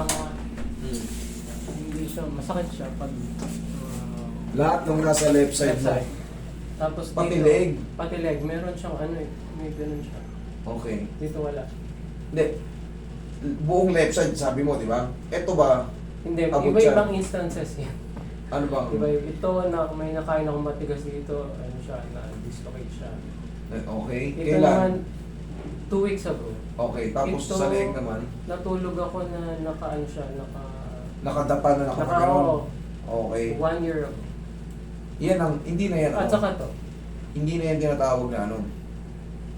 pang Hmm. hindi siya, masakit siya pag Lahat ng nasa left side left mo. side. Tapos Pati dito, leg. pati leg, meron siyang ano eh, may ganun siya. Okay. Dito wala. Hindi. Buong left side, sabi mo, di ba? Ito ba? Hindi, Abot iba-ibang instances yan. Ano bang? Diba, ito na may nakain akong matigas dito, ano siya, na-dislocate siya. Okay. Ito Kailan? naman, 2 weeks ago. Okay. Tapos Ito, sa leg naman, natulog ako na naka-ano siya, nakadapa na naka nakapagano'n. Okay. 1 year ago. Yan ang, hindi na yan. At ano? saka to, Hindi na yan tinatawag na ano.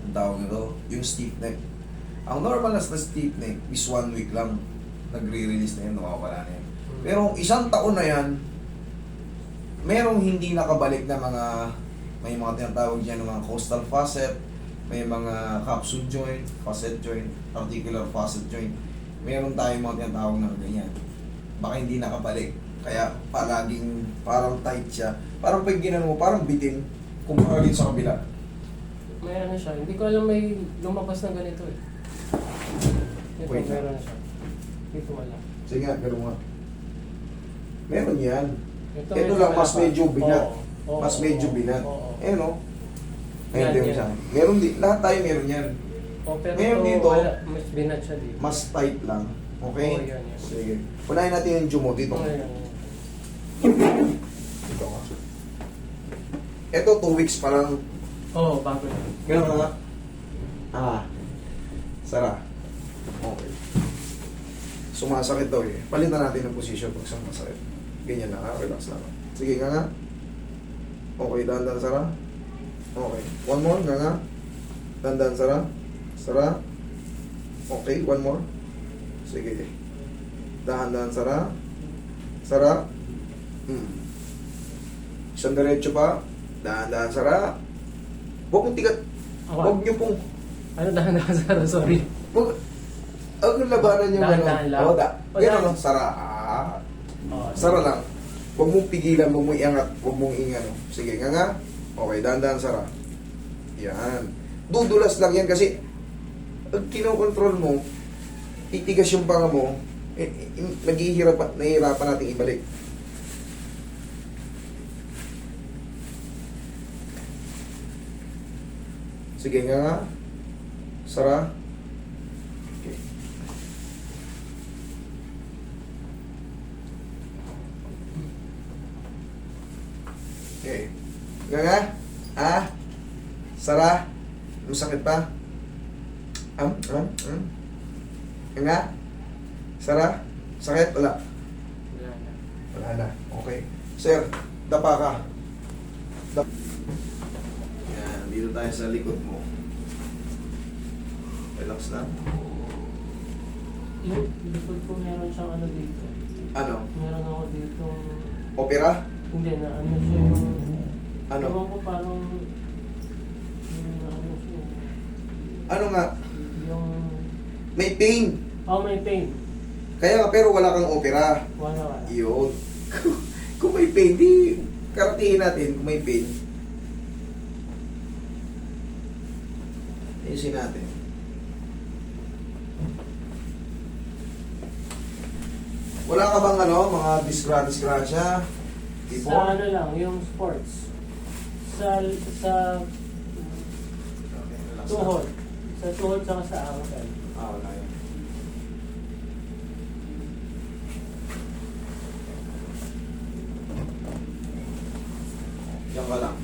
Ang tawag nito, yung stiff neck. Ang normal na stiff neck is 1 week lang. Nagre-release na yan, nawawala na yan. Pero isang taon na yan, merong hindi nakabalik na mga, may mga tinatawag dyan ng mga costal facet, may mga capsule joint, facet joint, articular facet joint. Meron tayong mga tinatawag na ganyan. Baka hindi nakabalik. Kaya palaging parang tight siya. Parang pag ginano mo, parang bitin. Kumpara din sa kabila. may ano siya, hindi ko alam may lumabas na ganito eh. Ito, Wait. meron na siya. Dito wala. Sige nga, gano'n nga. Meron yan. Ito Ito lang, mas wala pa. medyo binat. Oo, Mas oo, medyo oo, binat. oo. Eh no? Yan, Ayun din yan. siya. Meron din, lahat tayo meron yan. Pero Ngayon ito, dito, wala, mas binat siya dito. Mas tight lang. Okay? Oo, yan, yan. Sige. Unahin natin yung Jumo dito. Oo, yan, yan. Dito ka. Ito, 2 weeks pa lang. Oo, bago yan. Gano'n nga. Sara. Okay. Sumasakit daw eh. Palitan natin ang position pag sumasakit. Ganyan lang ha. Relax lang. Sige nga nga. Okay, dahan-dahan Sara. Okay. One more, nga nga. Dahan-dahan Sara. Sara. Okay, one more. Sige. Dahan-dahan Sara. Sara. Isang diretso pa. Dahan-dahan Sara. Huwag mong tigat. Huwag niyo pong Ano dahan-dahan, Sara? Sorry. Huwag yung labanan yung Dahan-dahan lang. Oo, O, Ganun dahan- lang, Sara. Oo, Sara lang. Huwag mong pigilan, huwag mong iangat, huwag mong ingano. Sige, nga. Okay, dahan-dahan, Sara. Yan. Dudulas lang yan kasi pag kinokontrol mo, titigas yung panga mo, nahihirapan natin ibalik. Sige nga. Sara. Okay. Okay. Nga. Sara. Masakit pa? Nga. Sara. Sakit? Wala. Wala na. Wala na. Okay. Sir, dapa ka. Yan, dito tayo sa likod mo. Relax lang. Yung likod ko meron siyang ano dito. Ano? Meron ako dito. Opera? Hindi na ano siya yung... Ano? Ewan ko parang... Yung ano siya. Ano nga? Yung... May pain. Oh, may pain. Kaya nga, pero wala kang opera. Wala. Yun. Kung may pain, di karatiin natin kung may pain. Ayusin natin. Wala ka bang ano, mga disgrasya? Tipo? Sa ano lang, yung sports. Sa Okay, relax lang. tuhod. Sa tuhod saka sa ankle. Wala yun. Yan ka lang.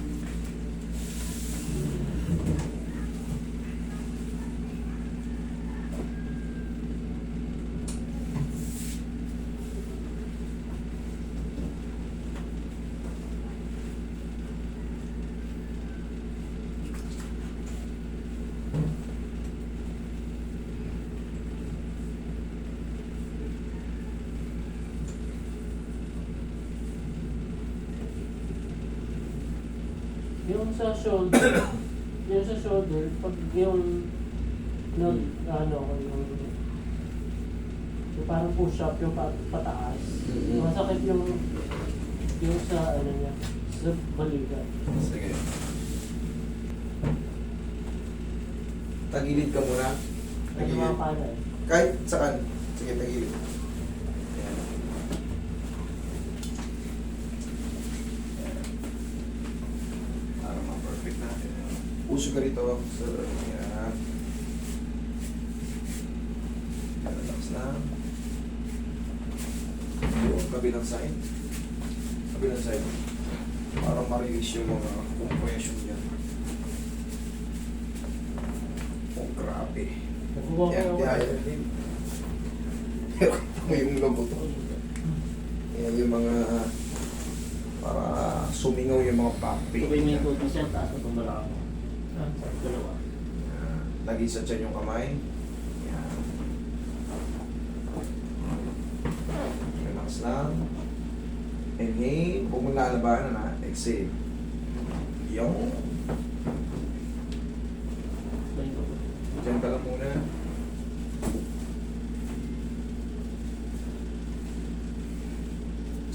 Yung sa shoulder, pag yung ano, yung parang push up, yung pataas, Mhm. masakit yung sa ano niya, sa balikat. Sige. Tagilid ka muna. Ano mga kanan. Kahit saan. Sige, tagilid. puso ka rito. So, yan. Relax lang. Yung kabilang side. Kabilang side. Para ma-release yung mga compression yan. Oh, grabe. Nakuha ko Yan, ako. yan, yan. Pero yung labo to. Yan yung mga para sumingaw yung mga papi. Sabay may ito siya, taas na tumala ako. Dalawa. Lagi sa tiyan yung kamay. Yan. Relax lang. Inhale. Huwag mong lalabanan na. Exhale. Yung. Diyan ka lang muna.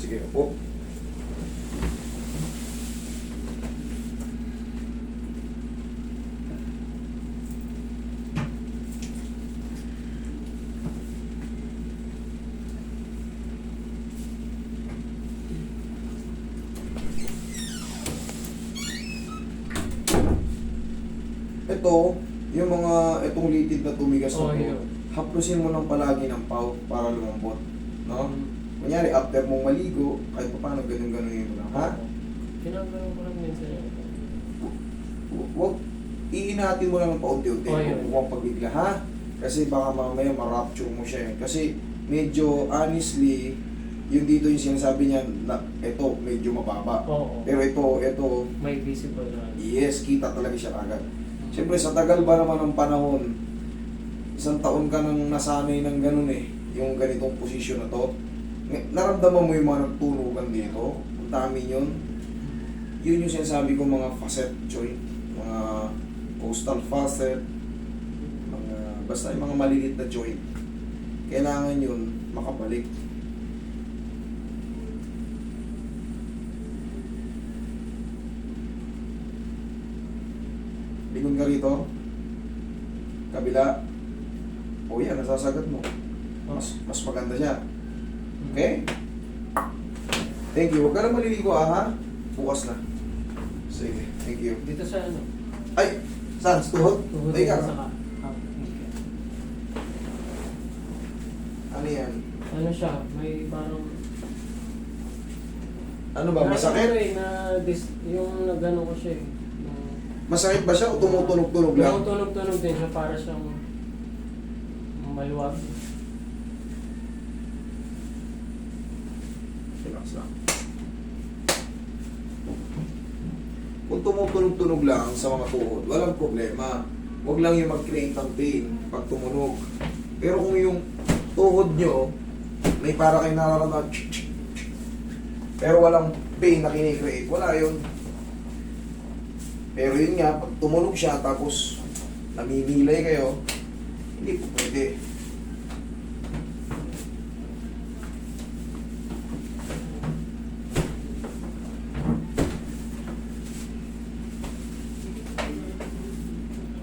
Sige, upo. Ito, yung mga itong litid na tumigas na Oh, to, yun. haplusin mo lang palagi ng pau para lumambot. No? Kunyari, after mong maligo, kahit pa paano ganun-ganun mo lang. Ha? Ginagawa ko lang minsan yun. Huwag, iinatin mo lang ng paunti-unti. Oh, yun. Huwag pagigla, ha? Kasi baka mamaya ma-rupture mo siya. Kasi medyo, honestly, yung dito yung sinasabi niya, na ito, medyo mababa. Oo. Pero ito, May visible na. yes, kita talaga siya agad. Siyempre, sa tagal ba naman ng panahon, isang taon ka nang nasanay ng ganun eh, yung ganitong posisyon na to. Naramdaman mo yung mga nagtunugan dito, ang dami yun. Yun yung sinasabi ko mga facet joint, mga coastal facet, mga, basta yung mga maliliit na joint. Kailangan yun makabalik. Lingon ka rito. Kabila. O yan, nasasagad mo. Mas maganda siya. Okay? Thank you. Huwag ka na maliligo ha. Bukas na. Sige. Thank you. Dito sa ano? Ay! Saan? Tuhod? Tuhod Teka. sa ka. Ano yan? Ano siya? May parang... Ano ba? Masakit? Yung nagano ko siya eh. Masakit ba siya o tumutunog-tunog lang? Tumutunog-tunog din siya para siyang maluwag. Relax lang. Kung tumutunog-tunog lang sa mga tuhod, walang problema. Huwag lang yung mag-create ng pain pag tumunog. Pero kung yung tuhod nyo, may para kayo nararamdaman, pero walang pain na kinikreate, wala yun. Pero yun nga, pag tumunog siya tapos namimilay kayo, hindi po pwede.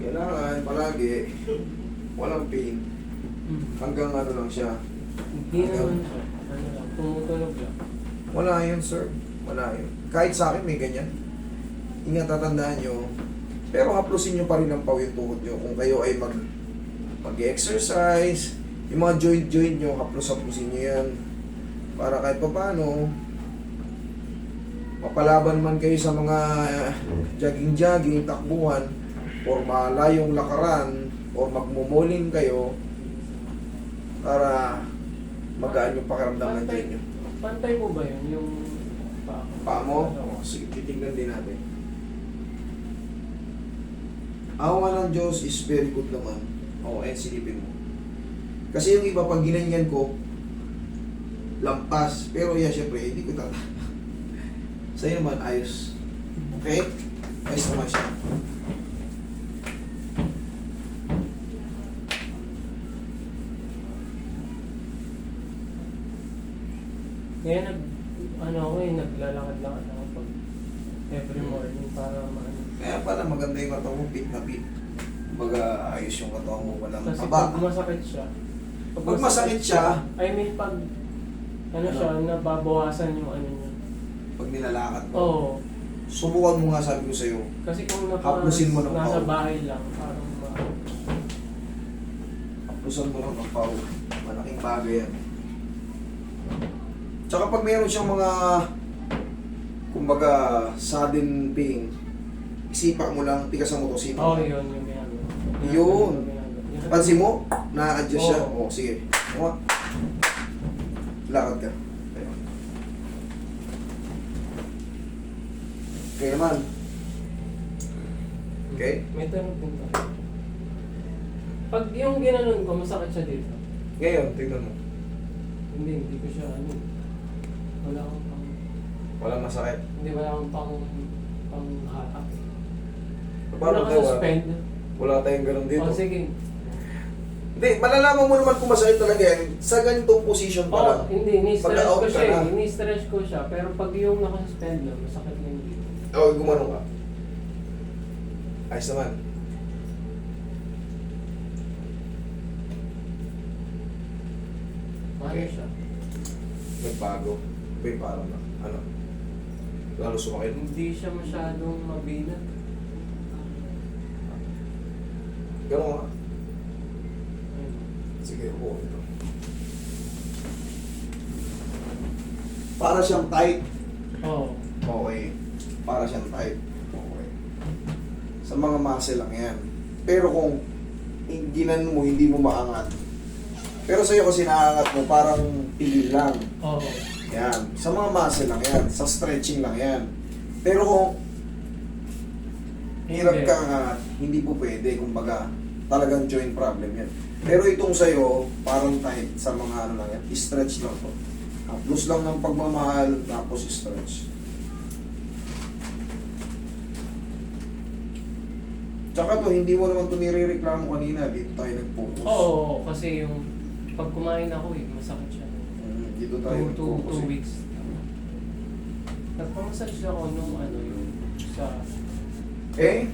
Kailangan palagi walang pain. Hanggang ano lang siya. Hindi naman siya. Ano lang, tumutunog lang. Wala yun, sir. Wala yun. Kahit sa akin may ganyan. Ingat, tatandaan nyo. Pero haplusin nyo pa rin ang pawin tuhod nyo. Kung kayo ay mag-exercise, yung mga joint-joint nyo, haplusin nyo yan. Para kahit pa paano, mapalaban man kayo sa mga jogging-jogging, takbuhan, or malayong lakaran, or magmumuling kayo, para magaan yung pakiramdam ng joint nyo. Pantay mo ba yun? Yung paa? Paa mo? O, sige, titignan din natin. Awa ng Diyos is very good naman. O, silipin mo. Kasi yung iba, pag ginanyan ko, lampas. Pero yan, syempre, hindi ko tata. Sa'yo naman, ayos. Okay? Ayos naman siya. Kaya naglalakad-lakad ako pag every morning para maano. Kaya pala, maganda yung katawan mo, fit na fit. Kumbaga, ayos yung katawan mo, walang Kasi taba. pag masakit siya, Pag masakit siya, I mean pag ano siya, nababawasan yung ano niya. pag nilalakad mo, Oo. Subukan mo nga, sabi ko sa'yo. Kasi kung Haplusin mo ng nasa pao. bahay lang, parang Haplusan mo lang ng pao. Malaking bagay yan. Tsaka pag mayroon siyang mga, kumbaga, sudden pain, isipak mo lang, tigasan mo to, sino? Oo, yun yung ginagawa. Yun. Yung Pansin mo, na-adjust siya. Oo. O, sige. Tama. Lakad ka. Tayo. Okay naman. Okay? May tanong din to. Pag yung ginanon ko, masakit siya dito. Ngayon, tingnan mo. Hindi ko siya ano. Wala akong pang... Walang masakit. Hindi, wala akong pang hatak. Paano Wala daw? ka suspend. Wala tayong ganun dito. O sige. Hindi, malalaman mo naman kung masakit talaga yan sa ganitong position pa lang. Hindi, ni-stress Pagka-out ko ka siya. na. Ni-stress ko siya. Pero pag yung nakasuspend lang, masakit lang dito. O, gumano ka. Ayos naman. Mahal Okay. siya. Nagbago. May parang na. Ano? Lalo sumakit. Hindi siya masyadong mabinat. Ganun nga. Ayun. Sige, upo ito. Para siyang tight. Oo. Okay. Para siyang tight. Okay. Sa mga muscle lang yan. Pero kung ginan mo, hindi mo maangat. Pero sa'yo kasi naangat mo, parang pigil lang. Oo. Yan. Sa mga muscle lang yan. Sa stretching lang yan. Pero kung hirap Hindi. ka nga, hindi po pwede. Kumbaga, talagang joint problem yan. Pero itong sa'yo, parang tight sa mga ano lang yan. I-stretch lang to. Haplos lang ng pagmamahal, tapos i-stretch. Tsaka to, hindi mo naman to nirereklamo kanina. Dito tayo nag-focus. Oo, kasi yung pag kumain ako masakit siya. Dito tayo Two nag-focus. weeks. Nagpamassage ako nung ano yung sa... Okay?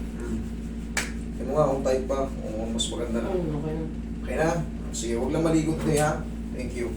Ano nga, kung tight pa, kung mas maganda na. Okay na. Okay na? Sige, huwag lang maligot na ha. Thank you.